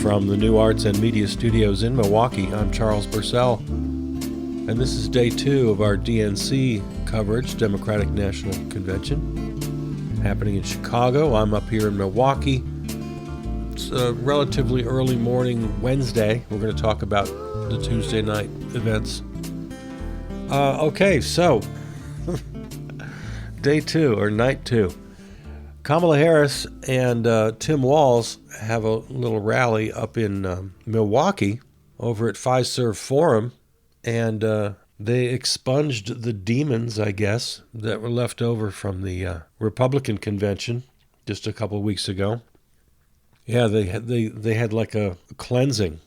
From the New Arts and Media Studios in Milwaukee, I'm Charles Purcell, and this is day 2 of our DNC coverage, Democratic National Convention, happening in Chicago. I'm up here in Milwaukee. It's a relatively early morning Wednesday. We're going to talk about the Tuesday night events. Okay, so day 2 or night 2. Kamala Harris and Tim Walz have a little rally up in Milwaukee over at Fiserv Forum, and they expunged the demons, I guess, that were left over from the Republican convention just a couple of weeks ago. Yeah, they had like a cleansing.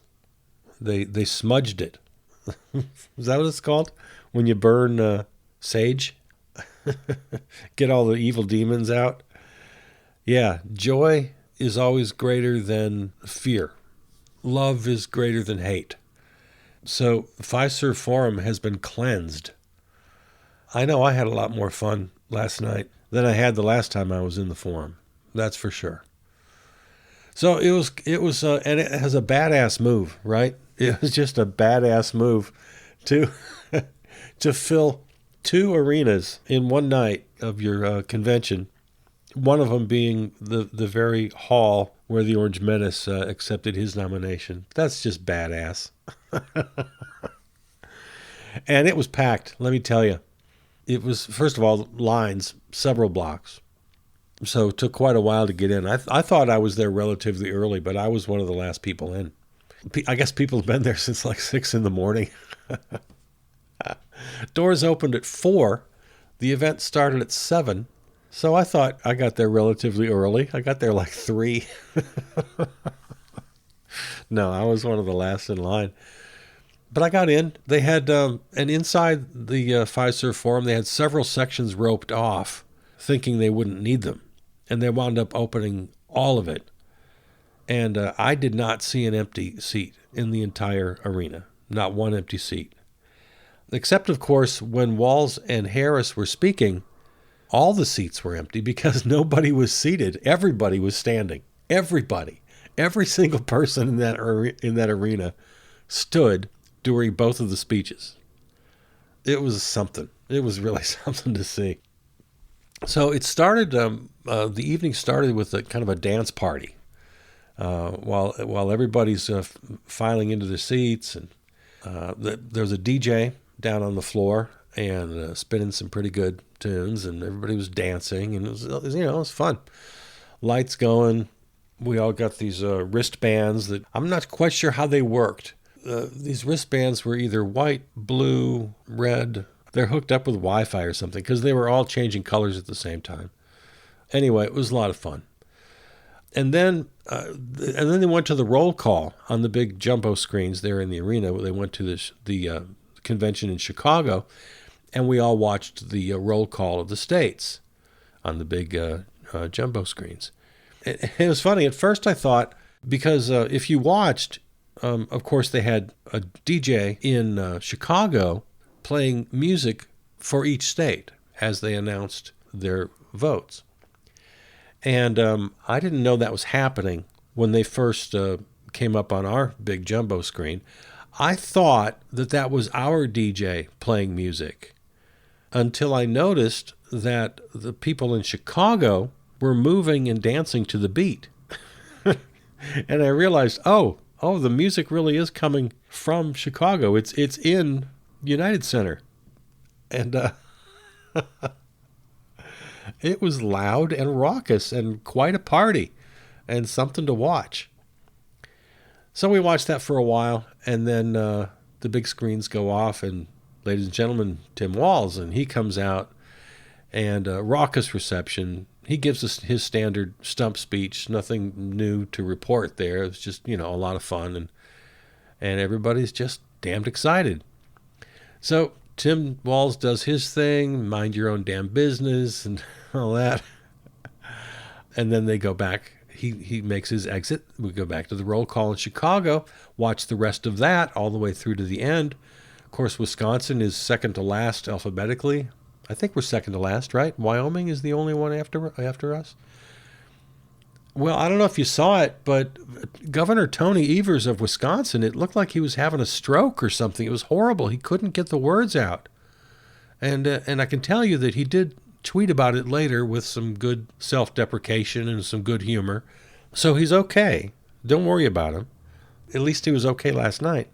They smudged it. Is that what it's called? When you burn sage? Get all the evil demons out? Yeah, joy is always greater than fear. Love is greater than hate. So Fiserv Forum has been cleansed. I know I had a lot more fun last night than I had the last time I was in the forum. That's for sure. So it was, and it has a badass move, right? It was just a badass move to to fill 2 arenas in one night of your convention. One of them being the very hall where the Orange Menace accepted his nomination. That's just badass. And it was packed, let me tell you. It was, first of all, lines, several blocks. So it took quite a while to get in. I thought I was there relatively early, but I was one of the last people in. I guess people have been there since like 6 in the morning. Doors opened at 4. The event started at 7. So I thought I got there relatively early. I got there like 3. No, I was one of the last in line. But I got in. They had, and inside the Fiserv Forum, they had several sections roped off, thinking they wouldn't need them. And they wound up opening all of it. And I did not see an empty seat in the entire arena. Not one empty seat. Except, of course, when Walz and Harris were speaking, all the seats were empty because nobody was seated. Everybody was standing. Everybody. Every single person in that arena stood during both of the speeches. It was something. It was really something to see. So it started, the evening started with a kind of a dance party while everybody's filing into their seats. And there was a DJ down on the floor and spinning some pretty good tunes, and everybody was dancing, and it was fun. Lights going. We all got these wristbands that I'm not quite sure how they worked. These wristbands were either white, blue, red. They're hooked up with Wi-Fi or something because they were all changing colors at the same time. Anyway, it was a lot of fun. And then they went to the roll call on the big jumbo screens there in the arena. They went to the convention in Chicago, and we all watched the roll call of the states on the big jumbo screens. It was funny. At first I thought, because if you watched, of course they had a DJ in Chicago playing music for each state as they announced their votes. And I didn't know that was happening when they first came up on our big jumbo screen. I thought that was our DJ playing music until I noticed that the people in Chicago were moving and dancing to the beat. And I realized, oh, the music really is coming from Chicago. It's in United Center. And it was loud and raucous and quite a party and something to watch. So we watched that for a while, and then the big screens go off, and ladies and gentlemen, Tim Walz, and he comes out, and raucous reception. He gives us his standard stump speech, nothing new to report there. It was just, a lot of fun, and everybody's just damned excited. So Tim Walz does his thing, mind your own damn business, and all that. And then they go back. He makes his exit. We go back to the roll call in Chicago, watch the rest of that all the way through to the end. Of course, Wisconsin is second to last alphabetically. I think we're second to last, right? Wyoming is the only one after us. Well, I don't know if you saw it, but Governor Tony Evers of Wisconsin, it looked like he was having a stroke or something. It was horrible. He couldn't get the words out. And I can tell you that he did tweet about it later with some good self-deprecation and some good humor. So he's okay. Don't worry about him. At least he was okay last night.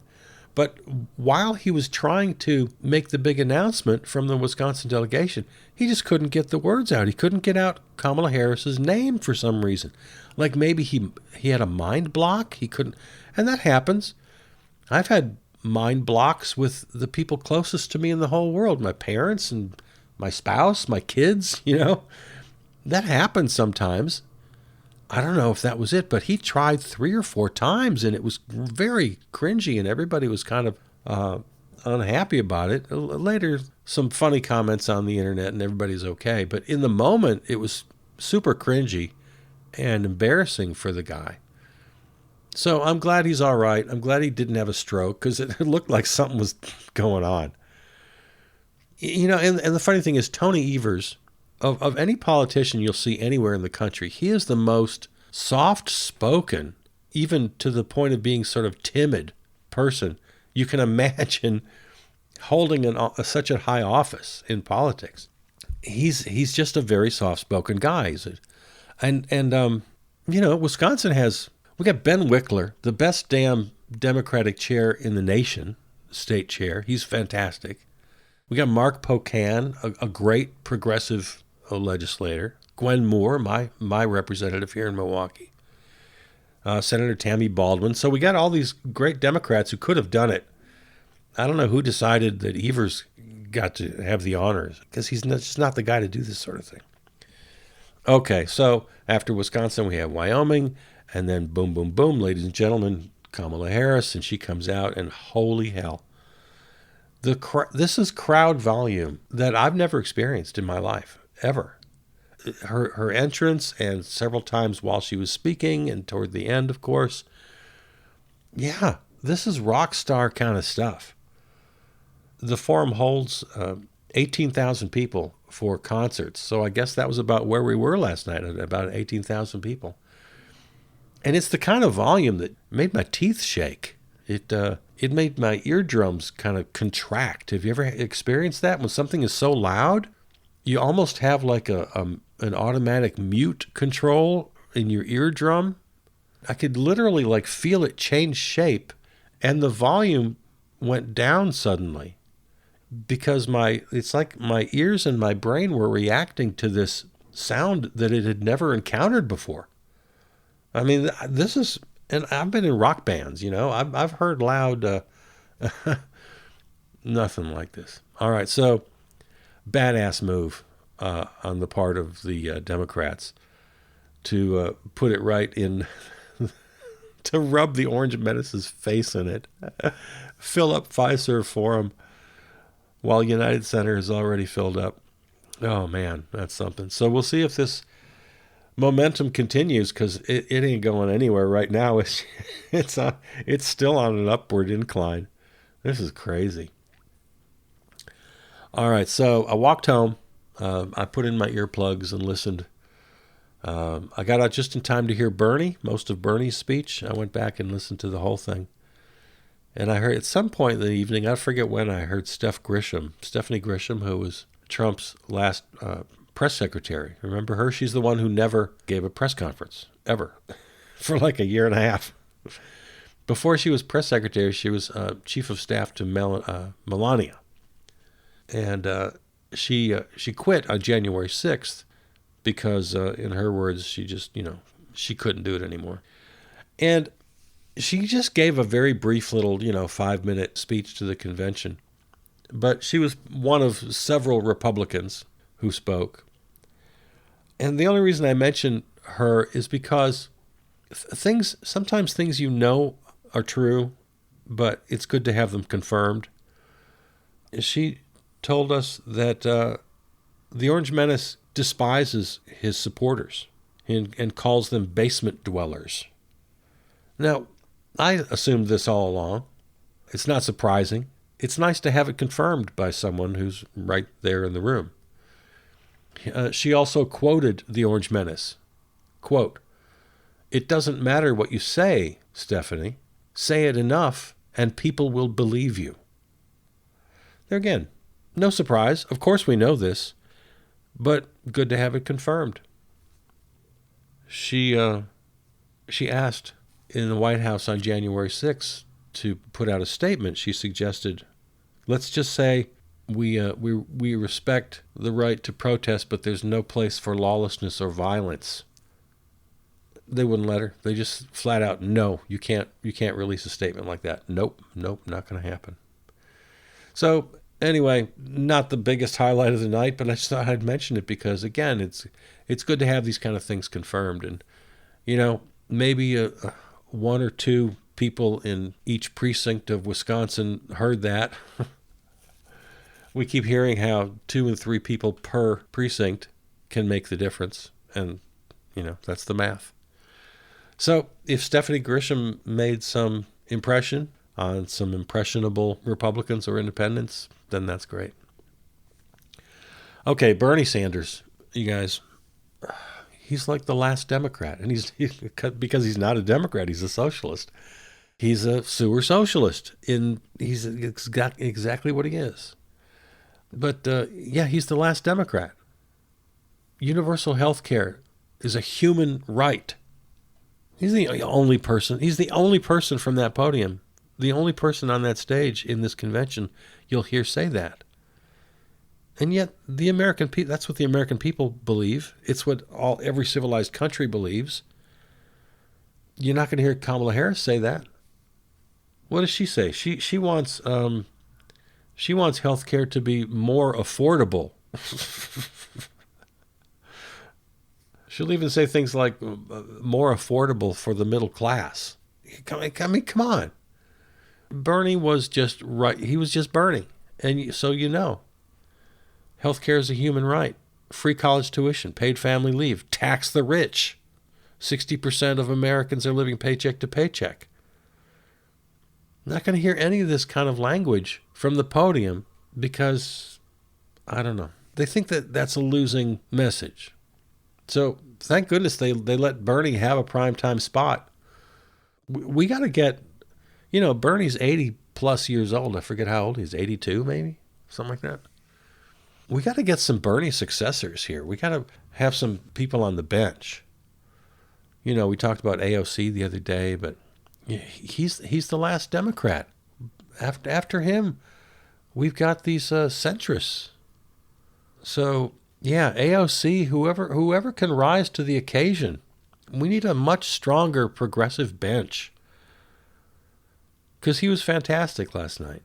But while he was trying to make the big announcement from the Wisconsin delegation, he just couldn't get the words out. He couldn't get out Kamala Harris's name for some reason. Like maybe he had a mind block. He couldn't. And that happens. I've had mind blocks with the people closest to me in the whole world, my parents and my spouse, my kids, That happens sometimes. I don't know if that was it, but he tried 3 or 4 times, and it was very cringy, and everybody was kind of unhappy about it. Later, some funny comments on the internet, and everybody's okay. But in the moment, it was super cringy and embarrassing for the guy. So I'm glad he's all right. I'm glad he didn't have a stroke, because it looked like something was going on. And the funny thing is, Tony Evers, of any politician you'll see anywhere in the country, he is the most soft-spoken, even to the point of being sort of timid person you can imagine holding such a high office in politics. He's just a very soft-spoken guy. Wisconsin we got Ben Wickler, the best damn Democratic chair in the nation, state chair. He's fantastic. We got Mark Pocan, a great progressive legislator. Gwen Moore, my representative here in Milwaukee. Senator Tammy Baldwin. So we got all these great Democrats who could have done it. I don't know who decided that Evers got to have the honors, because he's just not the guy to do this sort of thing. Okay, so after Wisconsin, we have Wyoming, and then boom, boom, boom, ladies and gentlemen, Kamala Harris, and she comes out, and holy hell. This is crowd volume that I've never experienced in my life, ever. Her entrance, and several times while she was speaking, and toward the end, of course. Yeah, this is rock star kind of stuff. The forum holds 18,000 people for concerts, so I guess that was about where we were last night, at about 18,000 people. And it's the kind of volume that made my teeth shake. It made my eardrums kind of contract. Have you ever experienced that? When something is so loud, you almost have like an automatic mute control in your eardrum. I could literally like feel it change shape, and the volume went down suddenly, because it's like my ears and my brain were reacting to this sound that it had never encountered before. I mean, and I've been in rock bands, I've heard loud, nothing like this. All right, so badass move on the part of the Democrats to put it right in, to rub the Orange Menace's face in it, fill up Fiserv Forum while United Center is already filled up. Oh man, that's something. So we'll see if this momentum continues, because it ain't going anywhere right now. It's still on an upward incline. This is crazy. All right, so I walked home. I put in my earplugs and listened. I got out just in time to hear most of Bernie's speech. I went back and listened to the whole thing. And I heard at some point in the evening, I forget when, I heard Stephanie Grisham, who was Trump's last press secretary. Remember her? She's the one who never gave a press conference, ever, for like a year and a half. Before she was press secretary, she was chief of staff to Melania. And she quit on January 6th because, in her words, she just, she couldn't do it anymore. And she just gave a very brief little, 5-minute speech to the convention. But she was one of several Republicans who spoke. And the only reason I mention her is because sometimes things are true, but it's good to have them confirmed. She told us that the Orange Menace despises his supporters and calls them basement dwellers. Now, I assumed this all along. It's not surprising. It's nice to have it confirmed by someone who's right there in the room. She also quoted the Orange Menace. Quote, It doesn't matter what you say, Stephanie. Say it enough, and people will believe you. There again, no surprise. Of course we know this, but good to have it confirmed. She asked in the White House on January 6th to put out a statement. She suggested, let's just say we respect the right to protest, but there's no place for lawlessness or violence. They wouldn't let her. They just flat out, no, you can't release a statement like that. Nope, not going to happen. So anyway, not the biggest highlight of the night, but I just thought I'd mention it because, again, it's good to have these kind of things confirmed. And, maybe one or two people in each precinct of Wisconsin heard that. We keep hearing how 2 and 3 people per precinct can make the difference. And, that's the math. So if Stephanie Grisham made some impression on some impressionable Republicans or independents, then that's great. Okay, Bernie Sanders, you guys, he's like the last Democrat. And he's because he's not a Democrat, he's a socialist. He's a sewer socialist. He's exactly what he is. But, he's the last Democrat. Universal health care is a human right. He's the only person. He's the only person from that podium, the only person on that stage in this convention you'll hear say that. And yet the American people, that's what the American people believe. It's what every civilized country believes. You're not going to hear Kamala Harris say that. What does she say? She wants health care to be more affordable. She'll even say things like more affordable for the middle class. I mean, come on. Bernie was just right. He was just Bernie. And so healthcare is a human right. Free college tuition, paid family leave, tax the rich. 60% of Americans are living paycheck to paycheck. Not going to hear any of this kind of language from the podium because, I don't know, they think that that's a losing message. So thank goodness they let Bernie have a primetime spot. We got to get, Bernie's 80 plus years old. I forget how old he is, 82 maybe, something like that. We got to get some Bernie successors here. We got to have some people on the bench. We talked about AOC the other day, but he's the last Democrat. After him, we've got these centrists. So, AOC, whoever can rise to the occasion. We need a much stronger progressive bench. Because he was fantastic last night.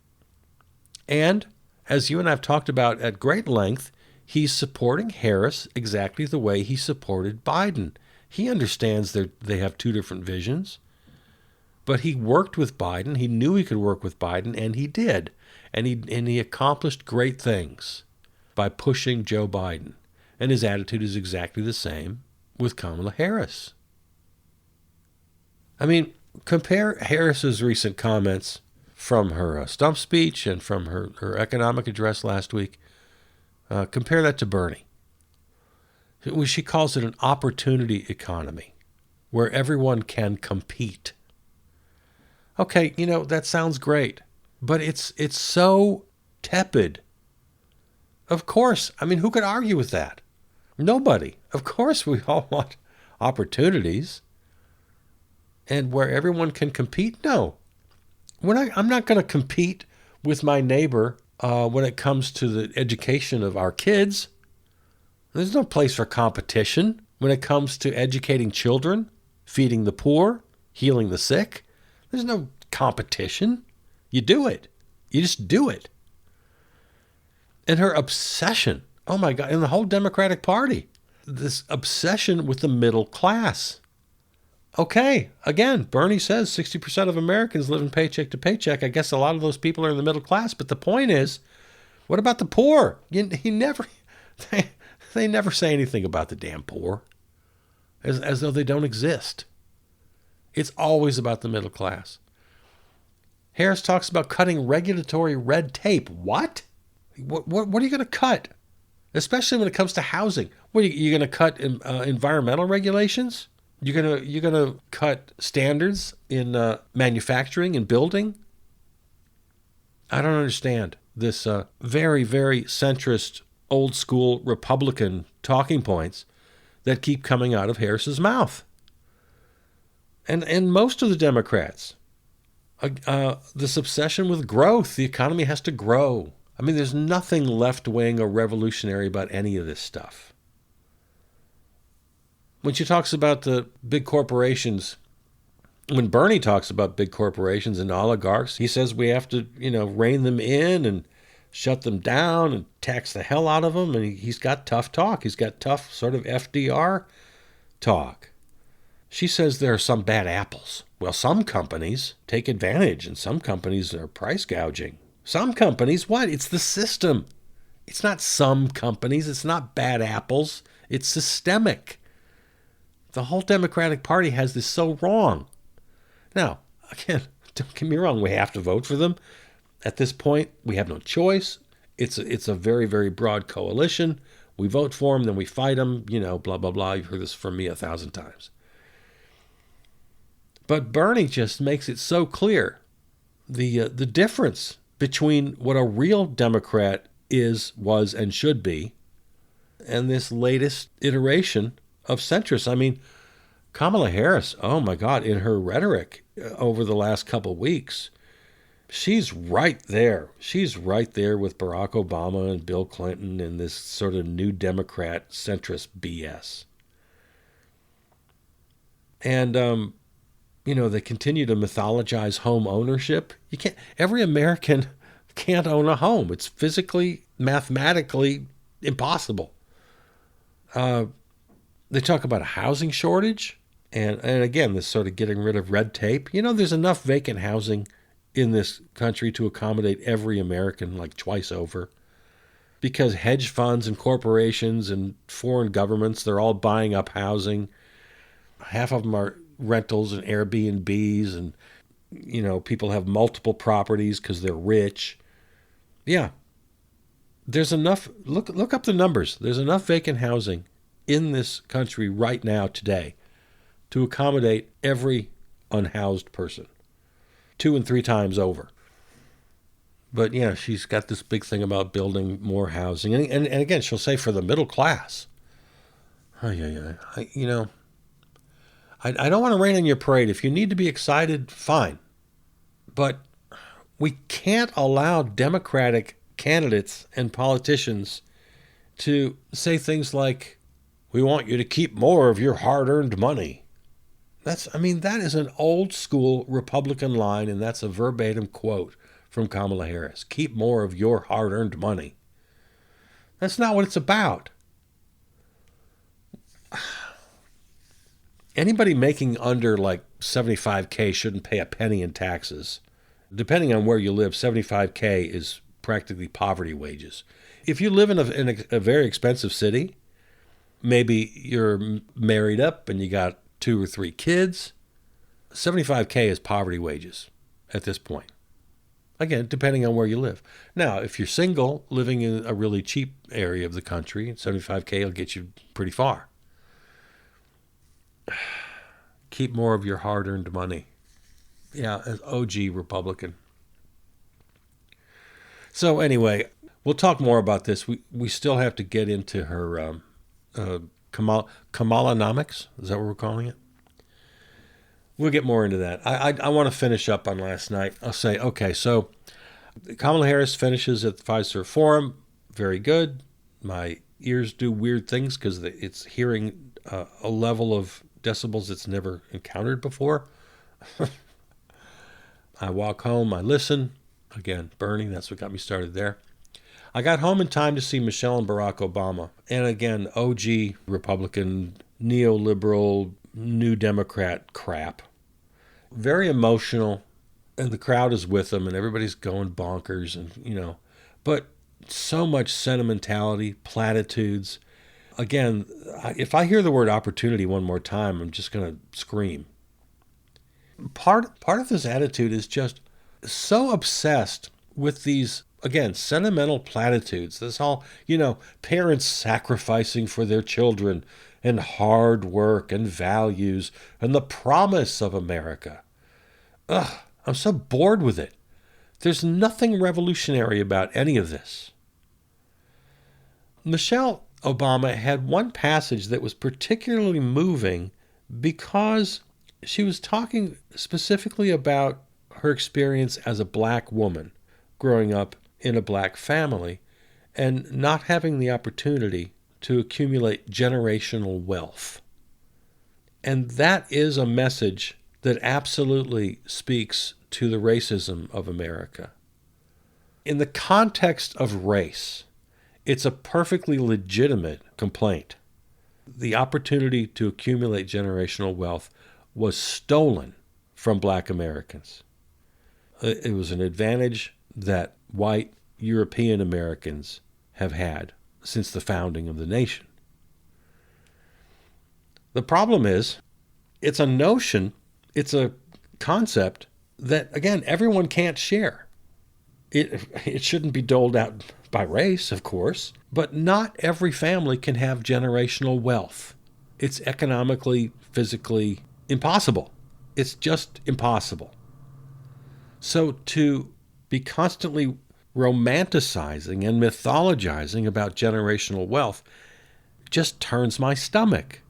And, as you and I have talked about at great length, he's supporting Harris exactly the way he supported Biden. He understands they have two different visions. But he worked with Biden. He knew he could work with Biden, and he did. And he accomplished great things by pushing Joe Biden. And his attitude is exactly the same with Kamala Harris. I mean, compare Harris's recent comments from her stump speech and from her economic address last week. Compare that to Bernie. She calls it an opportunity economy where everyone can compete. Okay, that sounds great, but it's so tepid. Of course. I mean, who could argue with that? Nobody. Of course, we all want opportunities. And where everyone can compete? No. I'm not going to compete with my neighbor when it comes to the education of our kids. There's no place for competition when it comes to educating children, feeding the poor, healing the sick. There's no competition. You do it. You just do it. And her obsession, oh my God, in the whole Democratic Party, this obsession with the middle class. Okay, again, Bernie says 60% of Americans live in paycheck to paycheck. I guess a lot of those people are in the middle class. But the point is, what about the poor? They never say anything about the damn poor, as though they don't exist. It's always about the middle class. Harris talks about cutting regulatory red tape. What? What are you going to cut? Especially when it comes to housing. What, are you going to cut environmental regulations? You're gonna cut standards in manufacturing and building. I don't understand this very, very centrist, old school Republican talking points that keep coming out of Harris's mouth. And most of the Democrats, this obsession with growth, the economy has to grow. I mean, there's nothing left wing or revolutionary about any of this stuff. When she talks about the big corporations, when Bernie talks about big corporations and oligarchs, he says we have to, rein them in and shut them down and tax the hell out of them. And he's got tough talk. He's got tough sort of FDR talk. She says there are some bad apples. Well, some companies take advantage and some companies are price gouging. Some companies, what? It's the system. It's not some companies. It's not bad apples. It's systemic. The whole Democratic Party has this so wrong. Now, again, don't get me wrong, we have to vote for them. At this point, we have no choice. It's a very, very broad coalition. We vote for them, then we fight them, blah, blah, blah. You've heard this from me 1,000 times. But Bernie just makes it so clear, the difference between what a real Democrat is, was, and should be, and this latest iteration of centrists. I mean, Kamala Harris, oh my God, in her rhetoric over the last couple of weeks, she's right there. She's right there with Barack Obama and Bill Clinton and this sort of new Democrat centrist BS. And, they continue to mythologize home ownership. Every American can't own a home. It's physically, mathematically impossible. They talk about a housing shortage. And again, this sort of getting rid of red tape. There's enough vacant housing in this country to accommodate every American like twice over. Because hedge funds and corporations and foreign governments, they're all buying up housing. Half of them are rentals and Airbnbs, and, people have multiple properties because they're rich. Yeah. There's enough, look up the numbers. There's enough vacant housing in this country right now today to accommodate every unhoused person 2 and 3 times over. But yeah, she's got this big thing about building more housing. And again, she'll say for the middle class. I don't want to rain on your parade. If you need to be excited, fine. But we can't allow Democratic candidates and politicians to say things like, we want you to keep more of your hard-earned money. That is an old school Republican line, and that's a verbatim quote from Kamala Harris. Keep more of your hard-earned money. That's not what it's about. Anybody making under like $75K shouldn't pay a penny in taxes. Depending on where you live, $75K is practically poverty wages. If you live in a very expensive city, maybe you're married up and you got 2 or 3 kids, $75K is poverty wages at this point. Again, depending on where you live. Now, if you're single, living in a really cheap area of the country, $75K will get you pretty far. Keep more of your hard-earned money. Yeah, an OG Republican. So anyway, we'll talk more about this. We still have to get into her Kamalanomics. Is that what we're calling it? We'll get more into that. I want to finish up on last night. I'll say, okay, so Kamala Harris finishes at the Pfizer Forum. Very good. My ears do weird things because it's hearing a level of decibels it's never encountered before. I walk home, I listen. Again, Bernie, that's what got me started there. I got home in time to see Michelle and Barack Obama. And again, OG Republican, neoliberal, New Democrat crap. Very emotional. And the crowd is with them and everybody's going bonkers. And, but so much sentimentality, platitudes. Again, if I hear the word opportunity one more time, I'm just going to scream. Part of this attitude is just so obsessed with these again, sentimental platitudes. This all, parents sacrificing for their children and hard work and values and the promise of America. Ugh, I'm so bored with it. There's nothing revolutionary about any of this. Michelle Obama had one passage that was particularly moving because she was talking specifically about her experience as a black woman growing up in a black family and not having the opportunity to accumulate generational wealth. And that is a message that absolutely speaks to the racism of America. In the context of race, it's a perfectly legitimate complaint. The opportunity to accumulate generational wealth was stolen from black Americans. It was an advantage that white European Americans have had since the founding of the nation. The problem is, it's a notion, it's a concept that, again, everyone can't share. It shouldn't be doled out by race, of course, but not every family can have generational wealth. It's economically, physically impossible. It's just impossible. So to be constantly romanticizing and mythologizing about generational wealth just turns my stomach,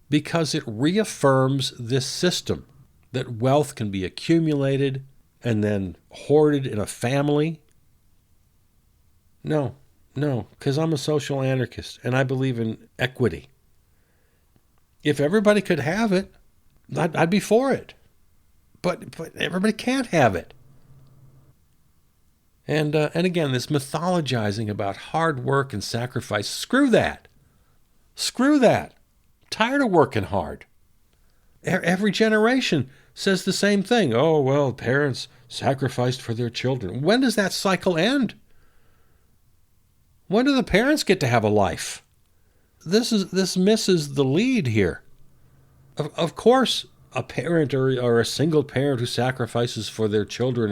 because it reaffirms this system that wealth can be accumulated and then hoarded in a family. No, because I'm a social anarchist and I believe in equity. If everybody could have it, I'd be for it. But everybody can't have it. And again, this mythologizing about hard work and sacrifice, screw that. Screw that. Tired of working hard. Every generation says the same thing. Oh, well, parents sacrificed for their children. When does that cycle end? When do the parents get to have a life? This misses the lead here. Of course, a parent or a single parent who sacrifices for their children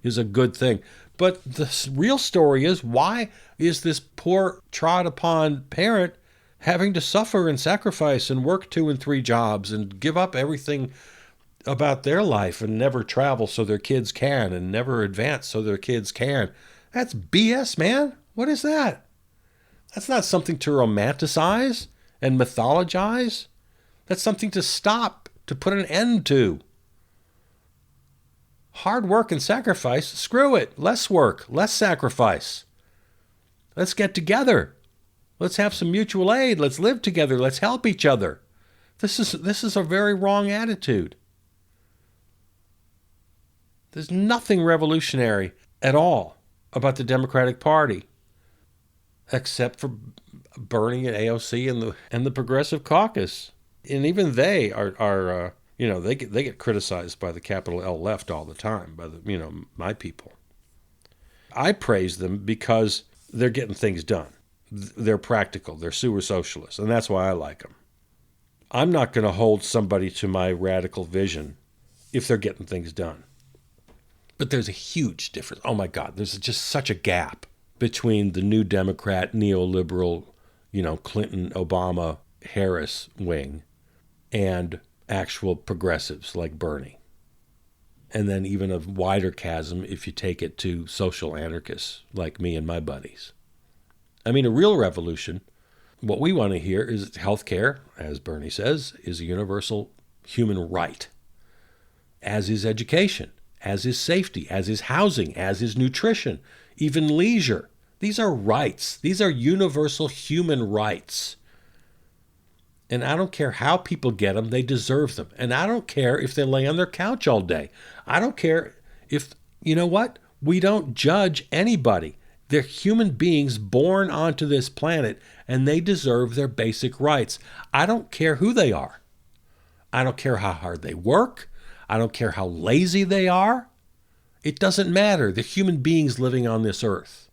is a good thing. But the real story is, why is this poor, trod-upon parent having to suffer and sacrifice and work 2 and 3 jobs and give up everything about their life and never travel so their kids can and never advance so their kids can? That's BS, man. What is that? That's not something to romanticize and mythologize. That's something to stop, to put an end to. Hard work and sacrifice, screw it. Less work, less sacrifice. Let's get together. Let's have some mutual aid. Let's live together. Let's help each other. This is a very wrong attitude. There's nothing revolutionary at all about the Democratic Party, except for Bernie and AOC and the Progressive Caucus. And even they are they get criticized by the capital L left all the time, by my people. I praise them because they're getting things done. They're practical. They're sewer socialists, and that's why I like them. I'm not going to hold somebody to my radical vision if they're getting things done. But there's a huge difference. Oh my God, there's just such a gap between the New Democrat, neoliberal, Clinton, Obama, Harris wing and actual progressives like Bernie. And then even a wider chasm if you take it to social anarchists like me and my buddies. I mean, a real revolution, what we want to hear is healthcare, as Bernie says, is a universal human right, as is education, as is safety, as is housing, as is nutrition, even leisure. These are rights. These are universal human rights. And I don't care how people get them, they deserve them. And I don't care if they lay on their couch all day. I don't care if, you know what? We don't judge anybody. They're human beings born onto this planet, and they deserve their basic rights. I don't care who they are. I don't care how hard they work. I don't care how lazy they are. It doesn't matter. They're human beings living on this earth.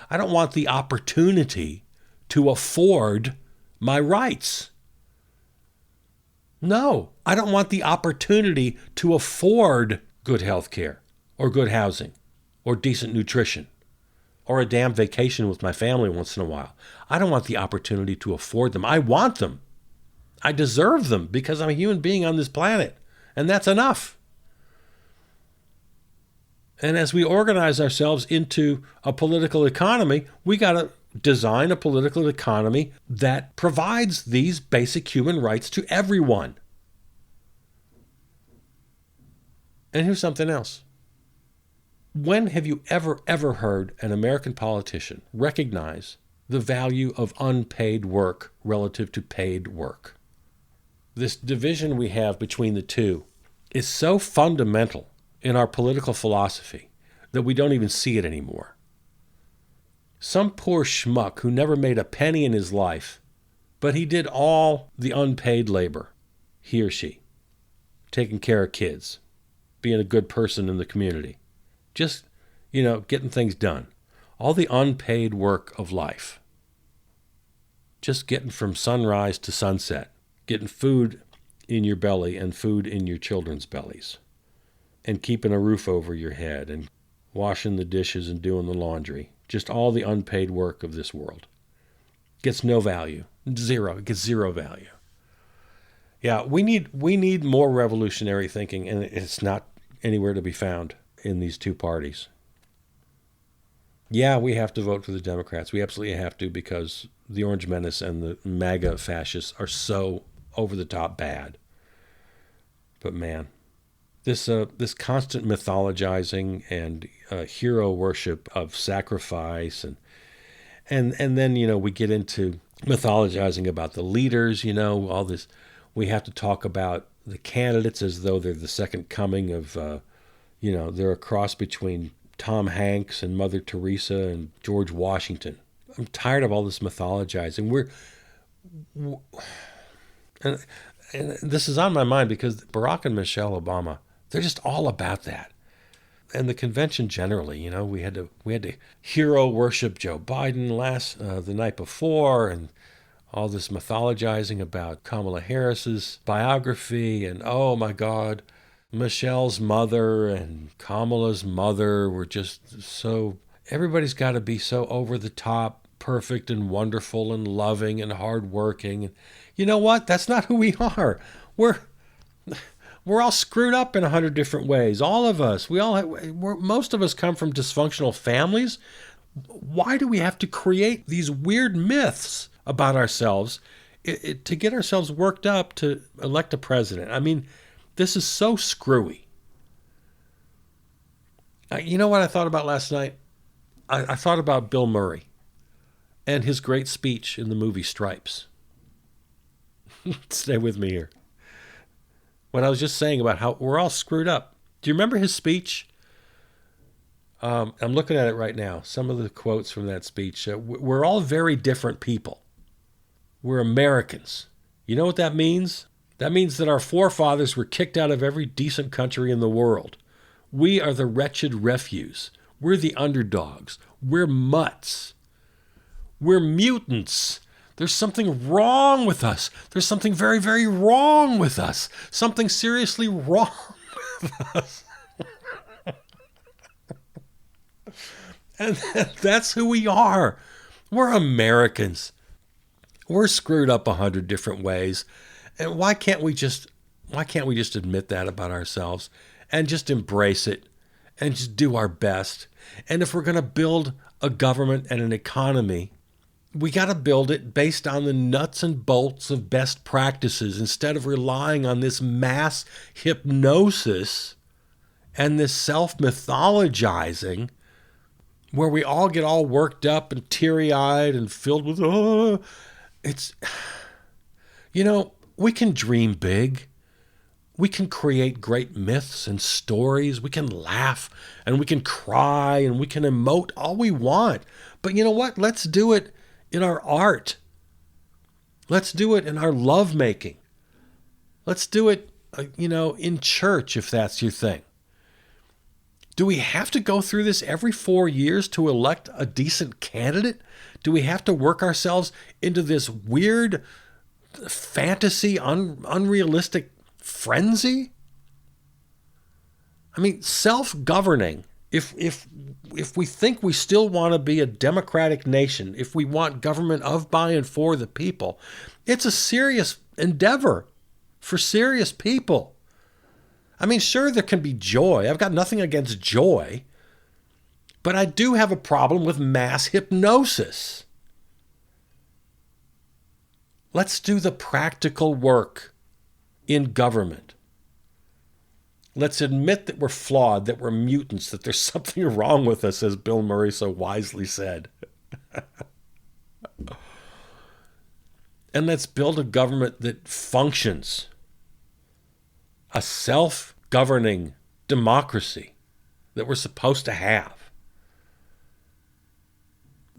I don't want the opportunity to afford my rights. No, I don't want the opportunity to afford good health care or good housing or decent nutrition or a damn vacation with my family once in a while. I don't want the opportunity to afford them. I want them. I deserve them because I'm a human being on this planet, and that's enough. And as we organize ourselves into a political economy, we got to design a political economy that provides these basic human rights to everyone. And here's something else. When have you ever heard an American politician recognize the value of unpaid work relative to paid work? This division we have between the two is so fundamental in our political philosophy that we don't even see it anymore. Some poor schmuck who never made a penny in his life, but he did all the unpaid labor, he or she, taking care of kids, being a good person in the community, just, getting things done. All the unpaid work of life. Just getting from sunrise to sunset, getting food in your belly and food in your children's bellies, and keeping a roof over your head and washing the dishes and doing the laundry. Just all the unpaid work of this world. Gets no value. Zero. It gets zero value. Yeah, we need more revolutionary thinking, and it's not anywhere to be found in these two parties. Yeah, we have to vote for the Democrats. We absolutely have to, because the Orange Menace and the MAGA fascists are so over-the-top bad. But man, this constant mythologizing and hero worship of sacrifice, and then we get into mythologizing about the leaders. All this. We have to talk about the candidates as though they're the second coming of, they're a cross between Tom Hanks and Mother Teresa and George Washington. I'm tired of all this mythologizing. And this is on my mind because Barack and Michelle Obama, they're just all about that. And the convention generally, we had to hero worship Joe Biden the night before, and all this mythologizing about Kamala Harris's biography, and oh my God, Michelle's mother and Kamala's mother were just so, everybody's got to be so over the top, perfect and wonderful and loving and hardworking. And you know what? That's not who we are. We're all screwed up in 100 different ways. All of us. Most of us come from dysfunctional families. Why do we have to create these weird myths about ourselves to get ourselves worked up to elect a president? I mean, this is so screwy. You know what I thought about last night? I thought about Bill Murray and his great speech in the movie Stripes. Stay with me here. When I was just saying about how we're all screwed up. Do you remember his speech? I'm looking at it right now. Some of the quotes from that speech. We're all very different people. We're Americans. You know what that means? That means that our forefathers were kicked out of every decent country in the world. We are the wretched refuse. We're the underdogs. We're mutts. We're mutants. There's something wrong with us. There's something very, very wrong with us. Something seriously wrong with us. And that's who we are. We're Americans. We're screwed up 100 different ways. And why can't we just admit that about ourselves and just embrace it and just do our best? And if we're going to build a government and an economy, we got to build it based on the nuts and bolts of best practices instead of relying on this mass hypnosis and this self-mythologizing where we all get all worked up and teary-eyed and filled with, we can dream big. We can create great myths and stories. We can laugh and we can cry and we can emote all we want. But you know what? Let's do it in our art. Let's do it in our lovemaking. Let's do it, in church if that's your thing. Do we have to go through this every 4 years to elect a decent candidate? Do we have to work ourselves into this weird fantasy, unrealistic frenzy? I mean, self-governing If we think we still want to be a democratic nation, if we want government of, by, and for the people, it's a serious endeavor for serious people. I mean, sure, there can be joy. I've got nothing against joy. But I do have a problem with mass hypnosis. Let's do the practical work in government. Let's admit that we're flawed, that we're mutants, that there's something wrong with us, as Bill Murray so wisely said. And let's build a government that functions. A self-governing democracy that we're supposed to have.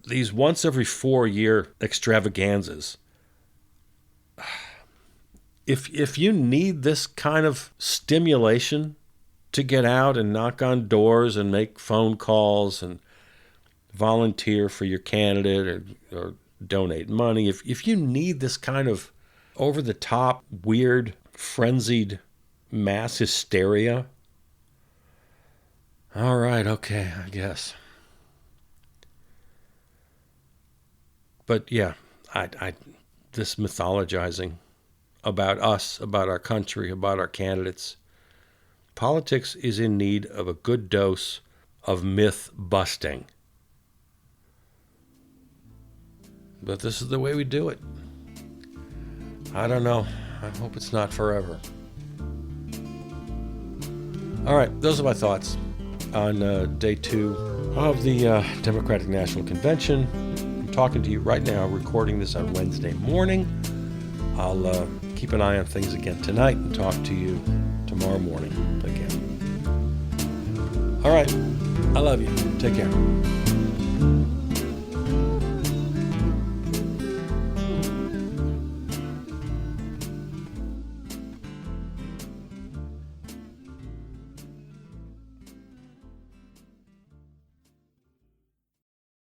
These once every 4-year extravaganzas. If you need this kind of stimulation to get out and knock on doors and make phone calls and volunteer for your candidate or donate money, if you need this kind of over-the-top, weird, frenzied mass hysteria, all right, okay, I guess. But yeah, this mythologizing about us, about our country, about our candidates. Politics is in need of a good dose of myth busting. But this is the way we do it. I don't know. I hope it's not forever. All right, those are my thoughts on day 2 of the Democratic National Convention. I'm talking to you right now, recording this on Wednesday morning. I'll keep an eye on things again tonight and talk to you tomorrow morning again. All right. I love you. Take care.